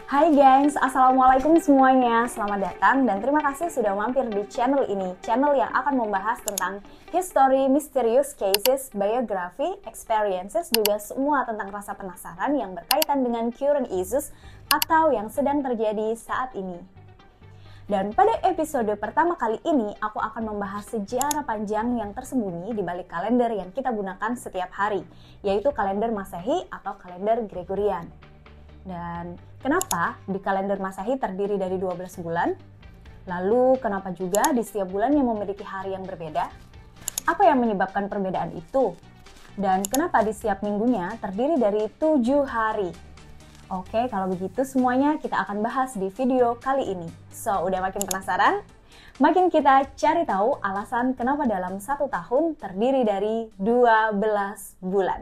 Hai gengs, Assalamualaikum semuanya. Selamat datang dan terima kasih sudah mampir di channel ini. Channel yang akan membahas tentang history, mysterious cases, biography, experiences, juga semua tentang rasa penasaran yang berkaitan dengan current issues atau yang sedang terjadi saat ini. Dan pada episode pertama kali ini, aku akan membahas sejarah panjang yang tersembunyi di balik kalender yang kita gunakan setiap hari, yaitu kalender Masehi atau kalender Gregorian. Dan kenapa di kalender Masehi terdiri dari 12 bulan? Lalu kenapa juga di setiap bulan yang memiliki hari yang berbeda? Apa yang menyebabkan perbedaan itu? Dan kenapa di setiap minggunya terdiri dari 7 hari? Oke, kalau begitu semuanya kita akan bahas di video kali ini. So, udah makin penasaran? Makin kita cari tahu alasan kenapa dalam satu tahun terdiri dari 12 bulan.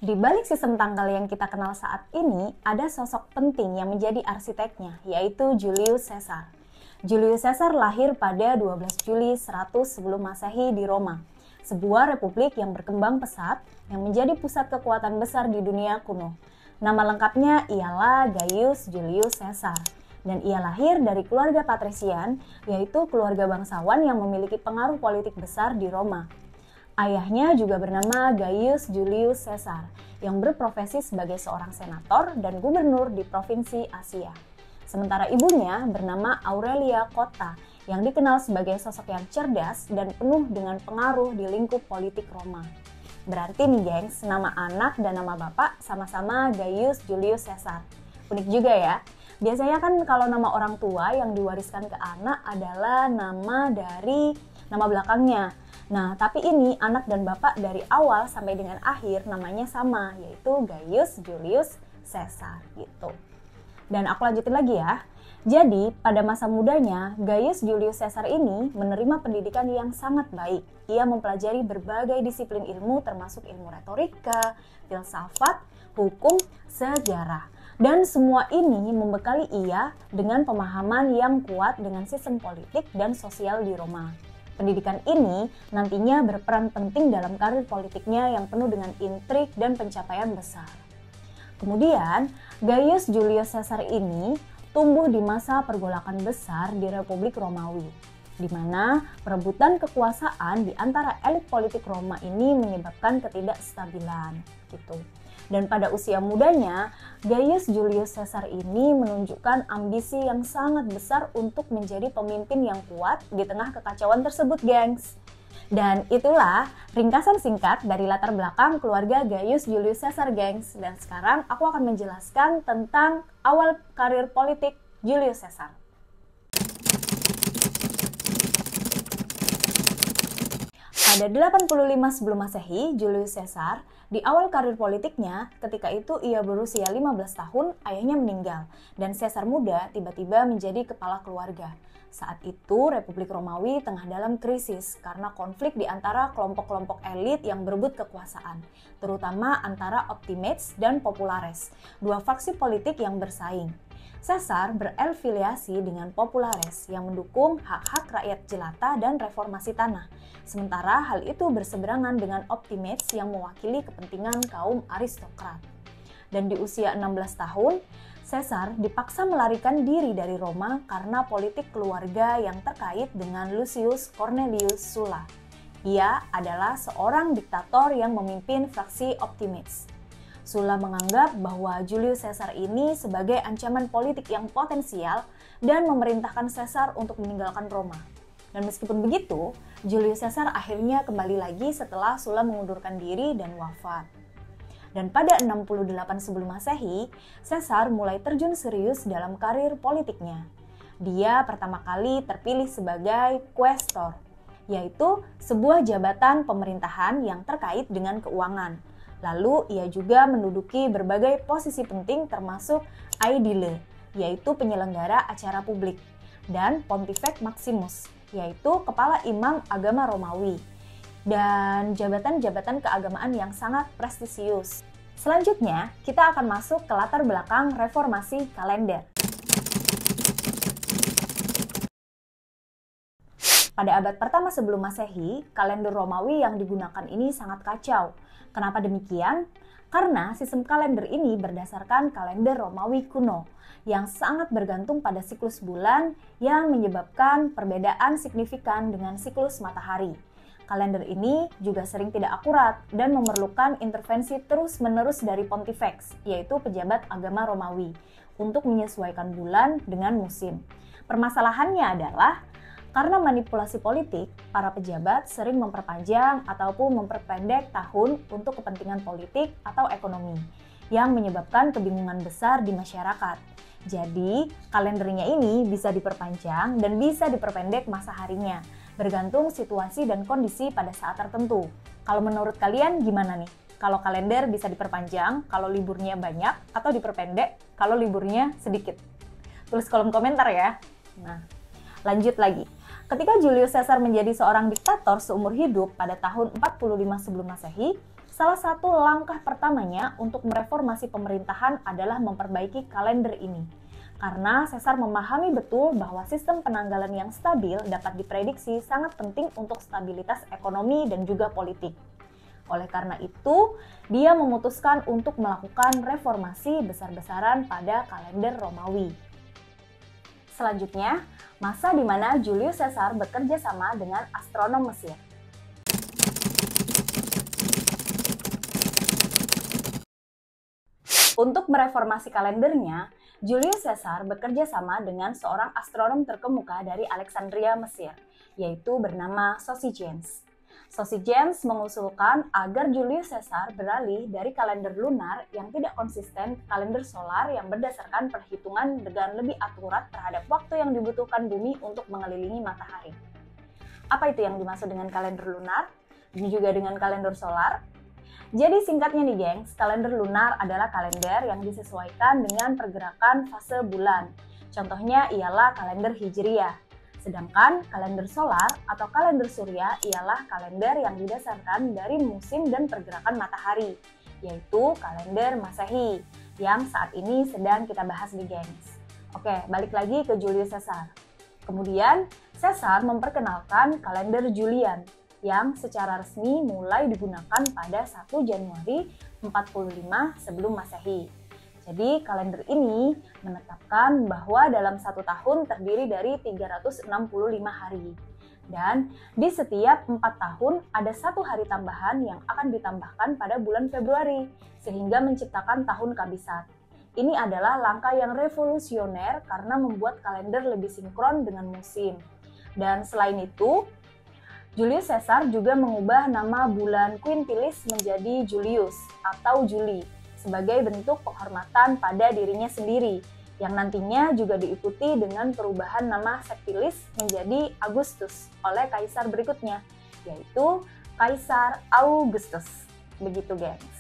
Di balik sistem tanggal yang kita kenal saat ini, ada sosok penting yang menjadi arsiteknya, yaitu Julius Caesar. Julius Caesar lahir pada 12 Juli 100 sebelum Masehi di Roma, sebuah republik yang berkembang pesat yang menjadi pusat kekuatan besar di dunia kuno. Nama lengkapnya ialah Gaius Julius Caesar, dan ia lahir dari keluarga patrisian, yaitu keluarga bangsawan yang memiliki pengaruh politik besar di Roma. Ayahnya juga bernama Gaius Julius Caesar, yang berprofesi sebagai seorang senator dan gubernur di provinsi Asia. Sementara ibunya bernama Aurelia Cotta, yang dikenal sebagai sosok yang cerdas dan penuh dengan pengaruh di lingkup politik Roma. Berarti nih gengs, nama anak dan nama bapak sama-sama Gaius Julius Caesar. Unik juga ya. Biasanya kan kalau nama orang tua yang diwariskan ke anak adalah nama dari nama belakangnya. Nah, tapi ini anak dan bapak dari awal sampai dengan akhir namanya sama, yaitu Gaius Julius Caesar gitu. Dan aku lanjutin lagi ya. Jadi, pada masa mudanya, Gaius Julius Caesar ini menerima pendidikan yang sangat baik. Ia mempelajari berbagai disiplin ilmu termasuk ilmu retorika, filsafat, hukum, sejarah. Dan semua ini membekali ia dengan pemahaman yang kuat dengan sistem politik dan sosial di Roma. Pendidikan ini nantinya berperan penting dalam karir politiknya yang penuh dengan intrik dan pencapaian besar. Kemudian, Gaius Julius Caesar ini tumbuh di masa pergolakan besar di Republik Romawi, di mana perebutan kekuasaan di antara elit politik Roma ini menyebabkan ketidakstabilan gitu. Dan pada usia mudanya, Gaius Julius Caesar ini menunjukkan ambisi yang sangat besar untuk menjadi pemimpin yang kuat di tengah kekacauan tersebut, gengs. Dan itulah ringkasan singkat dari latar belakang keluarga Gaius Julius Caesar, gengs. Dan sekarang aku akan menjelaskan tentang awal karir politik Julius Caesar. Pada 85 sebelum Masehi, Julius Caesar di awal karir politiknya, ketika itu ia berusia 15 tahun, ayahnya meninggal, dan Caesar muda tiba-tiba menjadi kepala keluarga. Saat itu, Republik Romawi tengah dalam krisis karena konflik di antara kelompok-kelompok elit yang berebut kekuasaan, terutama antara Optimates dan Populares, dua faksi politik yang bersaing. Caesar berafiliasi dengan Populares yang mendukung hak-hak rakyat jelata dan reformasi tanah. Sementara hal itu berseberangan dengan Optimates yang mewakili kepentingan kaum aristokrat. Dan di usia 16 tahun, Caesar dipaksa melarikan diri dari Roma karena politik keluarga yang terkait dengan Lucius Cornelius Sulla. Ia adalah seorang diktator yang memimpin fraksi Optimates. Sulla menganggap bahwa Julius Caesar ini sebagai ancaman politik yang potensial dan memerintahkan Caesar untuk meninggalkan Roma. Dan meskipun begitu, Julius Caesar akhirnya kembali lagi setelah Sulla mengundurkan diri dan wafat. Dan pada 68 sebelum Masehi, Caesar mulai terjun serius dalam karir politiknya. Dia pertama kali terpilih sebagai quaestor, yaitu sebuah jabatan pemerintahan yang terkait dengan keuangan. Lalu ia juga menduduki berbagai posisi penting termasuk aedile, yaitu penyelenggara acara publik, dan Pontifex Maximus, yaitu kepala imam agama Romawi, dan jabatan-jabatan keagamaan yang sangat prestisius. Selanjutnya, kita akan masuk ke latar belakang reformasi kalender. Pada abad pertama sebelum Masehi, kalender Romawi yang digunakan ini sangat kacau. Kenapa demikian? Karena sistem kalender ini berdasarkan kalender Romawi kuno yang sangat bergantung pada siklus bulan yang menyebabkan perbedaan signifikan dengan siklus matahari. Kalender ini juga sering tidak akurat dan memerlukan intervensi terus-menerus dari Pontifex, yaitu pejabat agama Romawi, untuk menyesuaikan bulan dengan musim. Permasalahannya adalah karena manipulasi politik, para pejabat sering memperpanjang ataupun memperpendek tahun untuk kepentingan politik atau ekonomi, yang menyebabkan kebingungan besar di masyarakat. Jadi, kalendernya ini bisa diperpanjang dan bisa diperpendek masa harinya, bergantung situasi dan kondisi pada saat tertentu. Kalau menurut kalian gimana nih? Kalau kalender bisa diperpanjang, kalau liburnya banyak, atau diperpendek, kalau liburnya sedikit? Tulis kolom komentar ya. Nah, lanjut lagi. Ketika Julius Caesar menjadi seorang diktator seumur hidup pada tahun 45 sebelum Masehi, salah satu langkah pertamanya untuk mereformasi pemerintahan adalah memperbaiki kalender ini. Karena Caesar memahami betul bahwa sistem penanggalan yang stabil dapat diprediksi sangat penting untuk stabilitas ekonomi dan juga politik. Oleh karena itu, dia memutuskan untuk melakukan reformasi besar-besaran pada kalender Romawi. Selanjutnya, masa di mana Julius Caesar bekerja sama dengan astronom Mesir. Untuk mereformasi kalendernya, Julius Caesar bekerja sama dengan seorang astronom terkemuka dari Alexandria, Mesir, yaitu bernama Sosigenes. Sosigenes mengusulkan agar Julius Caesar beralih dari kalender lunar yang tidak konsisten ke kalender solar yang berdasarkan perhitungan dengan lebih akurat terhadap waktu yang dibutuhkan bumi untuk mengelilingi matahari. Apa itu yang dimaksud dengan kalender lunar? Dan juga dengan kalender solar? Jadi singkatnya nih gengs, kalender lunar adalah kalender yang disesuaikan dengan pergerakan fase bulan. Contohnya ialah kalender Hijriyah. Sedangkan kalender solar atau kalender surya ialah kalender yang didasarkan dari musim dan pergerakan matahari, yaitu kalender Masehi, yang saat ini sedang kita bahas di gengs. Oke, balik lagi ke Julius Caesar. Kemudian, Caesar memperkenalkan kalender Julian, yang secara resmi mulai digunakan pada 1 Januari 45 sebelum Masehi. Jadi kalender ini menetapkan bahwa dalam satu tahun terdiri dari 365 hari. Dan di setiap 4 tahun ada 1 hari tambahan yang akan ditambahkan pada bulan Februari, sehingga menciptakan tahun kabisat. Ini adalah langkah yang revolusioner karena membuat kalender lebih sinkron dengan musim. Dan selain itu, Julius Caesar juga mengubah nama bulan Quintilis menjadi Julius atau Juli, sebagai bentuk penghormatan pada dirinya sendiri, yang nantinya juga diikuti dengan perubahan nama Sextilis menjadi Agustus oleh kaisar berikutnya, yaitu Kaisar Augustus. Begitu gengs.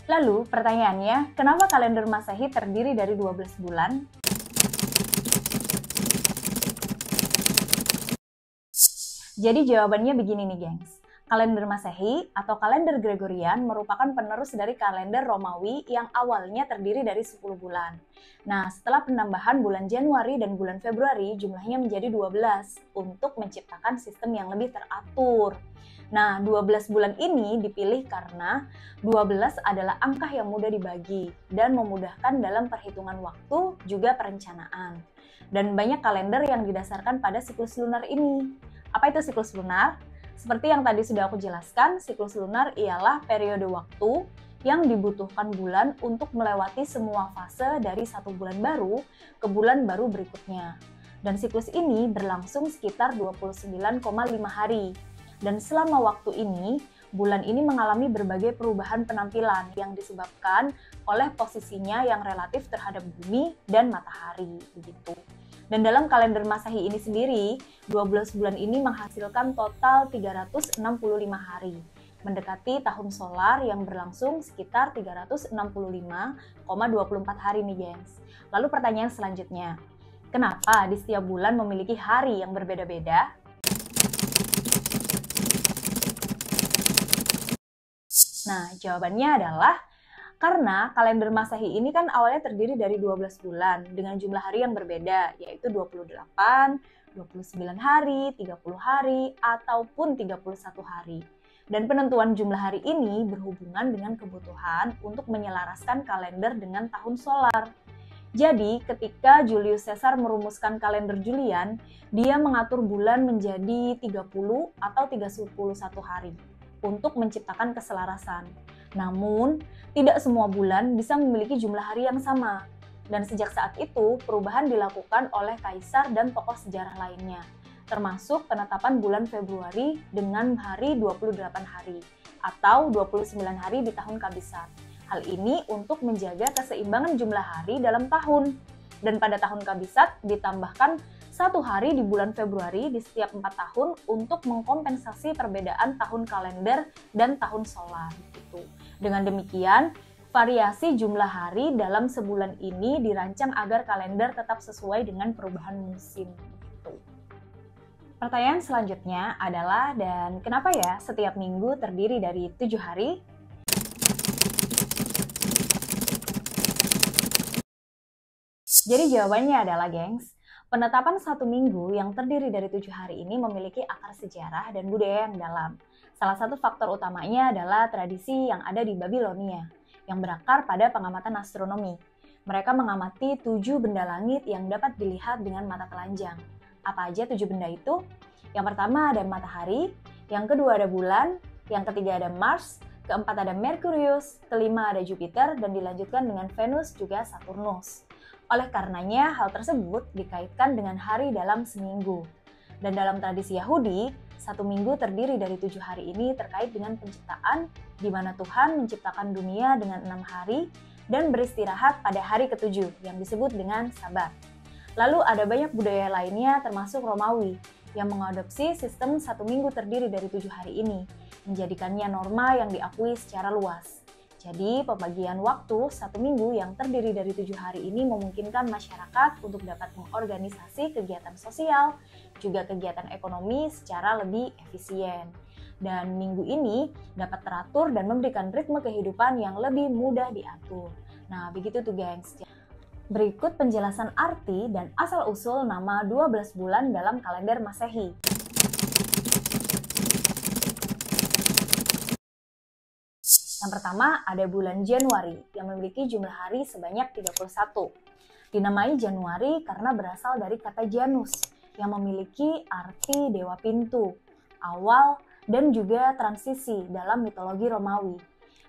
Lalu pertanyaannya, kenapa kalender Masehi terdiri dari 12 bulan? Jadi jawabannya begini nih gengs. Kalender Masehi atau kalender Gregorian merupakan penerus dari kalender Romawi yang awalnya terdiri dari 10 bulan. Nah, setelah penambahan bulan Januari dan bulan Februari, jumlahnya menjadi 12 untuk menciptakan sistem yang lebih teratur. Nah, 12 bulan ini dipilih karena 12 adalah angka yang mudah dibagi dan memudahkan dalam perhitungan waktu juga perencanaan. Dan banyak kalender yang didasarkan pada siklus lunar ini. Apa itu siklus lunar? Seperti yang tadi sudah aku jelaskan, siklus lunar ialah periode waktu yang dibutuhkan bulan untuk melewati semua fase dari satu bulan baru ke bulan baru berikutnya. Dan siklus ini berlangsung sekitar 29,5 hari. Dan selama waktu ini, bulan ini mengalami berbagai perubahan penampilan yang disebabkan oleh posisinya yang relatif terhadap bumi dan matahari. Begitu. Dan dalam kalender Masehi ini sendiri, 12 bulan ini menghasilkan total 365 hari, mendekati tahun solar yang berlangsung sekitar 365,24 hari nih gengs. Lalu pertanyaan selanjutnya, kenapa di setiap bulan memiliki hari yang berbeda-beda? Nah, jawabannya adalah karena kalender Masehi ini kan awalnya terdiri dari 12 bulan dengan jumlah hari yang berbeda, yaitu 28, 29 hari, 30 hari, ataupun 31 hari. Dan penentuan jumlah hari ini berhubungan dengan kebutuhan untuk menyelaraskan kalender dengan tahun solar. Jadi, ketika Julius Caesar merumuskan kalender Julian, dia mengatur bulan menjadi 30 atau 31 hari untuk menciptakan keselarasan. Namun, tidak semua bulan bisa memiliki jumlah hari yang sama. Dan sejak saat itu, perubahan dilakukan oleh kaisar dan tokoh sejarah lainnya, termasuk penetapan bulan Februari dengan hari 28 hari atau 29 hari di tahun Kabisat. Hal ini untuk menjaga keseimbangan jumlah hari dalam tahun. Dan pada tahun Kabisat ditambahkan 1 hari di bulan Februari di setiap 4 tahun untuk mengkompensasi perbedaan tahun kalender dan tahun solar. Gitu. Dengan demikian, variasi jumlah hari dalam sebulan ini dirancang agar kalender tetap sesuai dengan perubahan musim. Gitu. Pertanyaan selanjutnya adalah, dan kenapa ya setiap minggu terdiri dari 7 hari? Jadi jawabannya adalah, gengs, penetapan 1 minggu yang terdiri dari 7 hari ini memiliki akar sejarah dan budaya yang dalam. Salah satu faktor utamanya adalah tradisi yang ada di Babilonia, yang berakar pada pengamatan astronomi. Mereka mengamati 7 benda langit yang dapat dilihat dengan mata telanjang. Apa aja 7 benda itu? Yang pertama ada matahari, yang kedua ada bulan, yang ketiga ada Mars, keempat ada Merkurius, kelima ada Jupiter, dan dilanjutkan dengan Venus juga Saturnus. Oleh karenanya, hal tersebut dikaitkan dengan hari dalam seminggu. Dan dalam tradisi Yahudi, 1 minggu terdiri dari 7 hari ini terkait dengan penciptaan, di mana Tuhan menciptakan dunia dengan 6 hari dan beristirahat pada hari ke-7 yang disebut dengan Sabat. Lalu ada banyak budaya lainnya termasuk Romawi yang mengadopsi sistem 1 minggu terdiri dari 7 hari ini, menjadikannya norma yang diakui secara luas. Jadi pembagian waktu 1 minggu yang terdiri dari 7 hari ini memungkinkan masyarakat untuk dapat mengorganisasi kegiatan sosial, juga kegiatan ekonomi secara lebih efisien. Dan minggu ini dapat teratur dan memberikan ritme kehidupan yang lebih mudah diatur. Nah, begitu tuh gengs. Berikut penjelasan arti dan asal-usul nama 12 bulan dalam kalender Masehi. Yang pertama ada bulan Januari yang memiliki jumlah hari sebanyak 31. Dinamai Januari karena berasal dari kata Janus yang memiliki arti dewa pintu, awal, dan juga transisi dalam mitologi Romawi.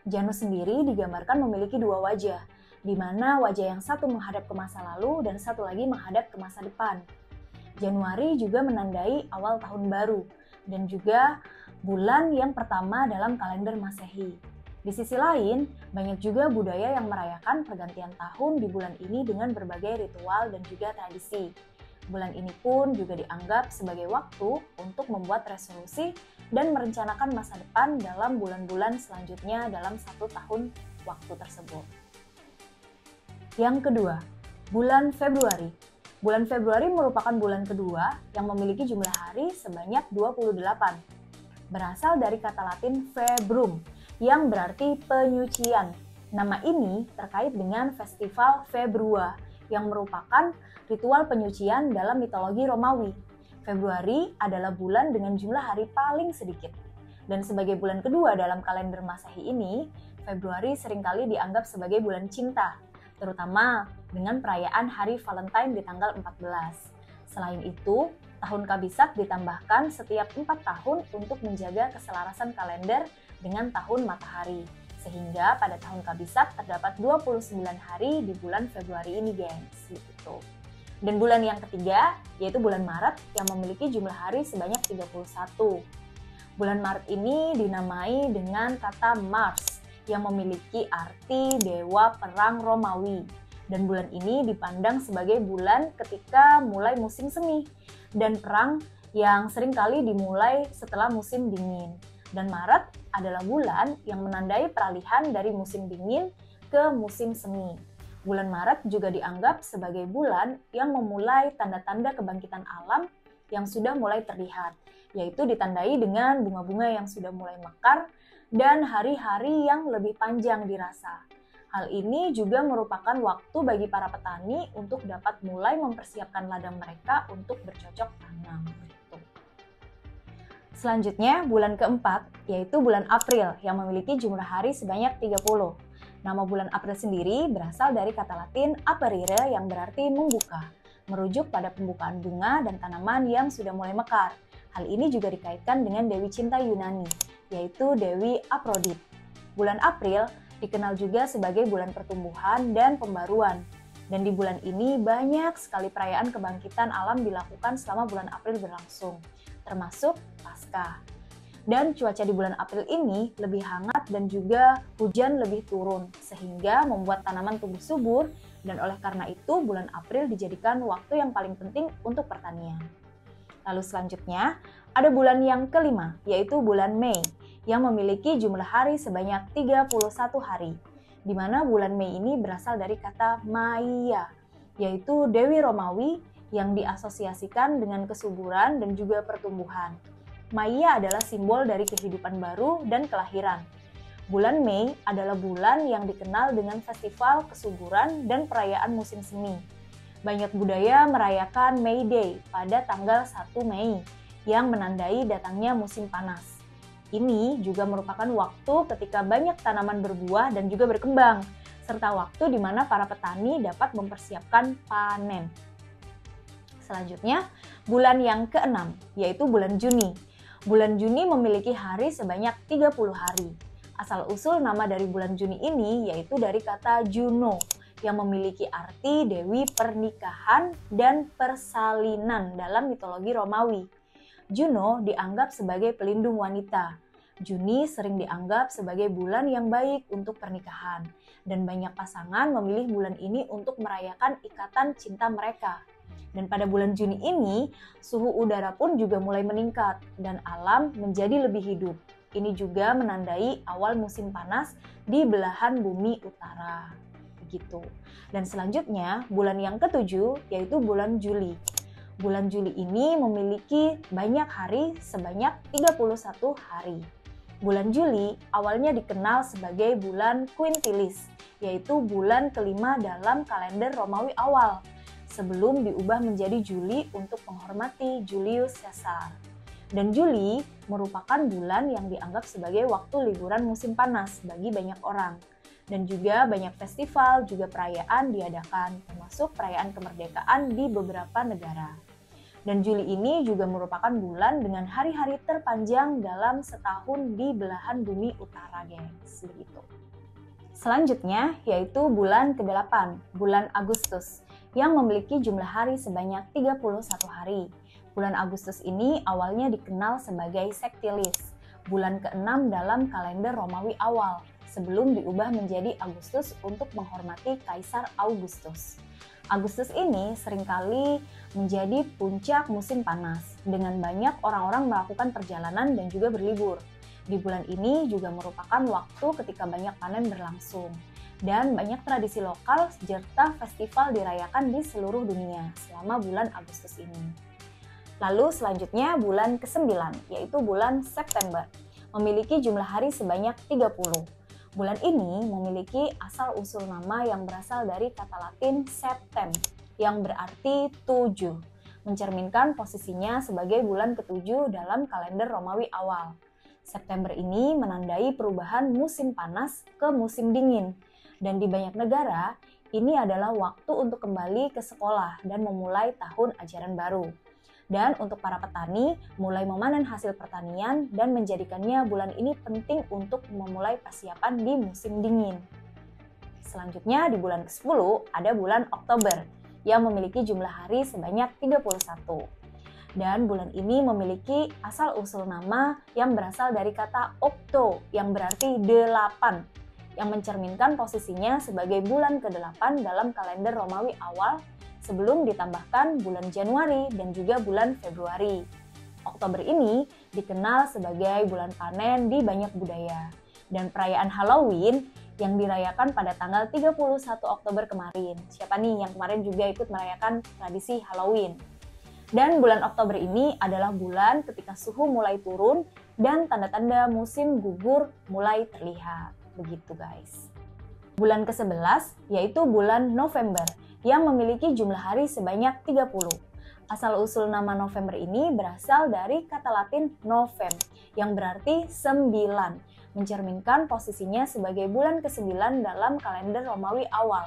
Janus sendiri digambarkan memiliki 2 wajah, di mana wajah yang satu menghadap ke masa lalu dan satu lagi menghadap ke masa depan. Januari juga menandai awal tahun baru dan juga bulan yang pertama dalam kalender Masehi. Di sisi lain, banyak juga budaya yang merayakan pergantian tahun di bulan ini dengan berbagai ritual dan juga tradisi. Bulan ini pun juga dianggap sebagai waktu untuk membuat resolusi dan merencanakan masa depan dalam bulan-bulan selanjutnya dalam 1 tahun waktu tersebut. Yang kedua, bulan Februari. Bulan Februari merupakan bulan kedua yang memiliki jumlah hari sebanyak 28. Berasal dari kata Latin februm, yang berarti penyucian. Nama ini terkait dengan festival Februa, yang merupakan ritual penyucian dalam mitologi Romawi. Februari adalah bulan dengan jumlah hari paling sedikit. Dan sebagai bulan kedua dalam kalender Masehi ini, Februari seringkali dianggap sebagai bulan cinta, terutama dengan perayaan Hari Valentine di tanggal 14. Selain itu, tahun Kabisat ditambahkan setiap 4 tahun untuk menjaga keselarasan kalender dengan tahun matahari. Sehingga pada tahun Kabisat terdapat 29 hari di bulan Februari ini, gengs. Gitu. Dan bulan yang ketiga, yaitu bulan Maret yang memiliki jumlah hari sebanyak 31. Bulan Maret ini dinamai dengan kata Mars, yang memiliki arti dewa perang Romawi. Dan bulan ini dipandang sebagai bulan ketika mulai musim semi dan perang yang seringkali dimulai setelah musim dingin. Dan Maret adalah bulan yang menandai peralihan dari musim dingin ke musim semi. Bulan Maret juga dianggap sebagai bulan yang memulai tanda-tanda kebangkitan alam yang sudah mulai terlihat, yaitu ditandai dengan bunga-bunga yang sudah mulai mekar dan hari-hari yang lebih panjang dirasa. Hal ini juga merupakan waktu bagi para petani untuk dapat mulai mempersiapkan ladang mereka untuk bercocok tanam. Selanjutnya, bulan keempat, yaitu bulan April yang memiliki jumlah hari sebanyak 30. Nama bulan April sendiri berasal dari kata Latin aperire yang berarti membuka, merujuk pada pembukaan bunga dan tanaman yang sudah mulai mekar. Hal ini juga dikaitkan dengan Dewi Cinta Yunani, yaitu Dewi Aphrodite. Bulan April dikenal juga sebagai bulan pertumbuhan dan pembaruan. Dan di bulan ini banyak sekali perayaan kebangkitan alam dilakukan selama bulan April berlangsung, termasuk Paskah. Dan cuaca di bulan April ini lebih hangat dan juga hujan lebih turun, sehingga membuat tanaman tumbuh subur, dan oleh karena itu bulan April dijadikan waktu yang paling penting untuk pertanian. Lalu selanjutnya, ada bulan yang kelima, yaitu bulan Mei, yang memiliki jumlah hari sebanyak 31 hari. Di mana bulan Mei ini berasal dari kata Maia, yaitu Dewi Romawi yang diasosiasikan dengan kesuburan dan juga pertumbuhan. Maia adalah simbol dari kehidupan baru dan kelahiran. Bulan Mei adalah bulan yang dikenal dengan festival kesuburan dan perayaan musim semi. Banyak budaya merayakan May Day pada tanggal 1 Mei yang menandai datangnya musim panas. Ini juga merupakan waktu ketika banyak tanaman berbuah dan juga berkembang, serta waktu di mana para petani dapat mempersiapkan panen. Selanjutnya, bulan yang keenam, yaitu bulan Juni. Bulan Juni memiliki hari sebanyak 30 hari. Asal-usul nama dari bulan Juni ini yaitu dari kata Juno, yang memiliki arti dewi pernikahan dan persalinan dalam mitologi Romawi. Juno dianggap sebagai pelindung wanita. Juni sering dianggap sebagai bulan yang baik untuk pernikahan, dan banyak pasangan memilih bulan ini untuk merayakan ikatan cinta mereka. Dan pada bulan Juni ini, suhu udara pun juga mulai meningkat, dan alam menjadi lebih hidup. Ini juga menandai awal musim panas di belahan bumi utara. Begitu. Dan selanjutnya, bulan yang ketujuh, yaitu bulan Juli. Bulan Juli ini memiliki banyak hari sebanyak 31 hari. Bulan Juli awalnya dikenal sebagai bulan Quintilis, yaitu bulan kelima dalam kalender Romawi awal, sebelum diubah menjadi Juli untuk menghormati Julius Caesar. Dan Juli merupakan bulan yang dianggap sebagai waktu liburan musim panas bagi banyak orang. Dan juga banyak festival, juga perayaan diadakan, termasuk perayaan kemerdekaan di beberapa negara. Dan Juli ini juga merupakan bulan dengan hari-hari terpanjang dalam setahun di belahan bumi utara, guys. Begitu. Selanjutnya yaitu bulan ke-8, bulan Agustus, yang memiliki jumlah hari sebanyak 31 hari. Bulan Agustus ini awalnya dikenal sebagai Sextilis, bulan ke-6 dalam kalender Romawi awal, sebelum diubah menjadi Agustus untuk menghormati Kaisar Augustus. Agustus ini seringkali menjadi puncak musim panas, dengan banyak orang-orang melakukan perjalanan dan juga berlibur. Di bulan ini juga merupakan waktu ketika banyak panen berlangsung, dan banyak tradisi lokal serta festival dirayakan di seluruh dunia selama bulan Agustus ini. Lalu selanjutnya bulan ke-9, yaitu bulan September, memiliki jumlah hari sebanyak 30. Bulan ini memiliki asal-usul nama yang berasal dari kata Latin septem, yang berarti 7, mencerminkan posisinya sebagai bulan ke-7 dalam kalender Romawi awal. September ini menandai perubahan musim panas ke musim dingin, dan di banyak negara, ini adalah waktu untuk kembali ke sekolah dan memulai tahun ajaran baru. Dan untuk para petani, mulai memanen hasil pertanian dan menjadikannya bulan ini penting untuk memulai persiapan di musim dingin. Selanjutnya di bulan ke-10 ada bulan Oktober yang memiliki jumlah hari sebanyak 31. Dan bulan ini memiliki asal-usul nama yang berasal dari kata okto yang berarti 8, yang mencerminkan posisinya sebagai bulan ke-8 dalam kalender Romawi awal, sebelum ditambahkan bulan Januari dan juga bulan Februari. Oktober ini dikenal sebagai bulan panen di banyak budaya. Dan perayaan Halloween yang dirayakan pada tanggal 31 Oktober kemarin. Siapa nih yang kemarin juga ikut merayakan tradisi Halloween? Dan bulan Oktober ini adalah bulan ketika suhu mulai turun dan tanda-tanda musim gugur mulai terlihat. Begitu guys. Bulan ke-11 yaitu bulan November, yang memiliki jumlah hari sebanyak 30. Asal-usul nama November ini berasal dari kata Latin novem, yang berarti 9, mencerminkan posisinya sebagai bulan ke-9 dalam kalender Romawi awal.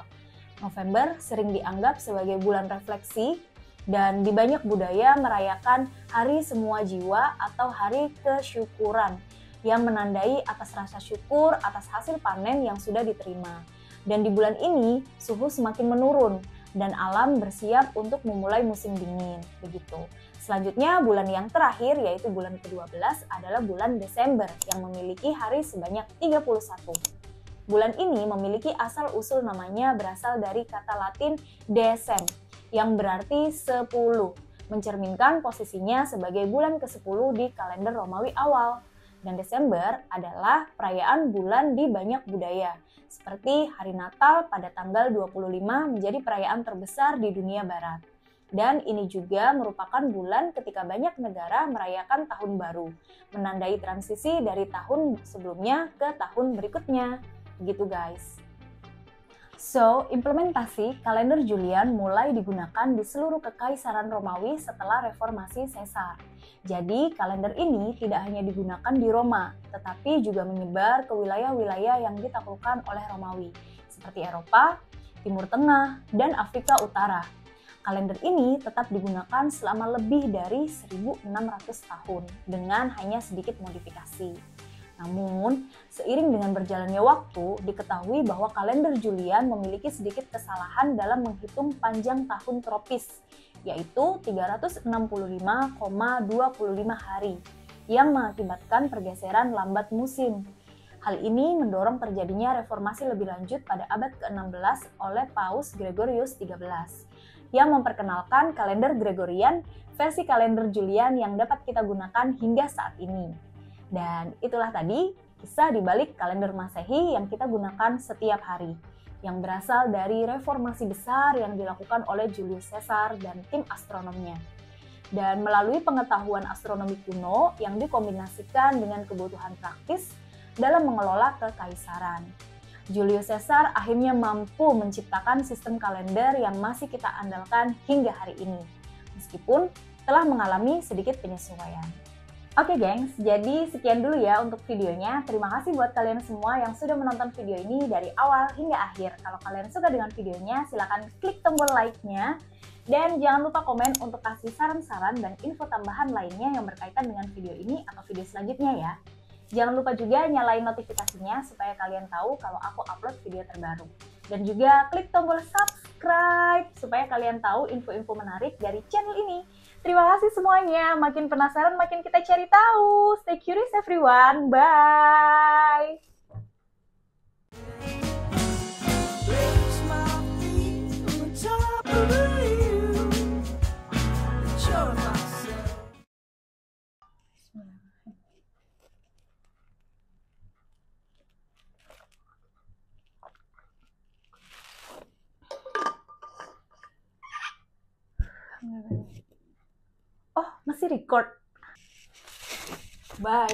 November sering dianggap sebagai bulan refleksi, dan di banyak budaya merayakan Hari Semua Jiwa atau Hari Kesyukuran, yang menandai atas rasa syukur atas hasil panen yang sudah diterima. Dan di bulan ini, suhu semakin menurun, dan alam bersiap untuk memulai musim dingin, begitu. Selanjutnya, bulan yang terakhir yaitu bulan ke-12 adalah bulan Desember yang memiliki hari sebanyak 31. Bulan ini memiliki asal-usul namanya berasal dari kata Latin decem, yang berarti 10, mencerminkan posisinya sebagai bulan ke-10 di kalender Romawi awal. Dan Desember adalah perayaan bulan di banyak budaya, seperti Hari Natal pada tanggal 25 menjadi perayaan terbesar di dunia barat. Dan ini juga merupakan bulan ketika banyak negara merayakan tahun baru, menandai transisi dari tahun sebelumnya ke tahun berikutnya. Begitu guys. So, implementasi kalender Julian mulai digunakan di seluruh kekaisaran Romawi setelah reformasi Caesar. Jadi, kalender ini tidak hanya digunakan di Roma, tetapi juga menyebar ke wilayah-wilayah yang ditaklukkan oleh Romawi, seperti Eropa, Timur Tengah, dan Afrika Utara. Kalender ini tetap digunakan selama lebih dari 1.600 tahun, dengan hanya sedikit modifikasi. Namun, seiring dengan berjalannya waktu, diketahui bahwa kalender Julian memiliki sedikit kesalahan dalam menghitung panjang tahun tropis, yaitu 365,25 hari, yang mengakibatkan pergeseran lambat musim. Hal ini mendorong terjadinya reformasi lebih lanjut pada abad ke-16 oleh Paus Gregorius XIII, yang memperkenalkan kalender Gregorian versi kalender Julian yang dapat kita gunakan hingga saat ini. Dan itulah tadi kisah di balik kalender Masehi yang kita gunakan setiap hari, yang berasal dari reformasi besar yang dilakukan oleh Julius Caesar dan tim astronomnya. Dan melalui pengetahuan astronomi kuno yang dikombinasikan dengan kebutuhan praktis dalam mengelola kekaisaran, Julius Caesar akhirnya mampu menciptakan sistem kalender yang masih kita andalkan hingga hari ini, meskipun telah mengalami sedikit penyesuaian. Oke gengs, jadi sekian dulu ya untuk videonya. Terima kasih buat kalian semua yang sudah menonton video ini dari awal hingga akhir. Kalau kalian suka dengan videonya, silahkan klik tombol like-nya. Dan jangan lupa komen untuk kasih saran-saran dan info tambahan lainnya yang berkaitan dengan video ini atau video selanjutnya ya. Jangan lupa juga nyalain notifikasinya supaya kalian tahu kalau aku upload video terbaru. Dan juga klik tombol subscribe supaya kalian tahu info-info menarik dari channel ini. Terima kasih semuanya, makin penasaran makin kita cari tahu. Stay curious everyone, bye! Oh, masih record. Bye.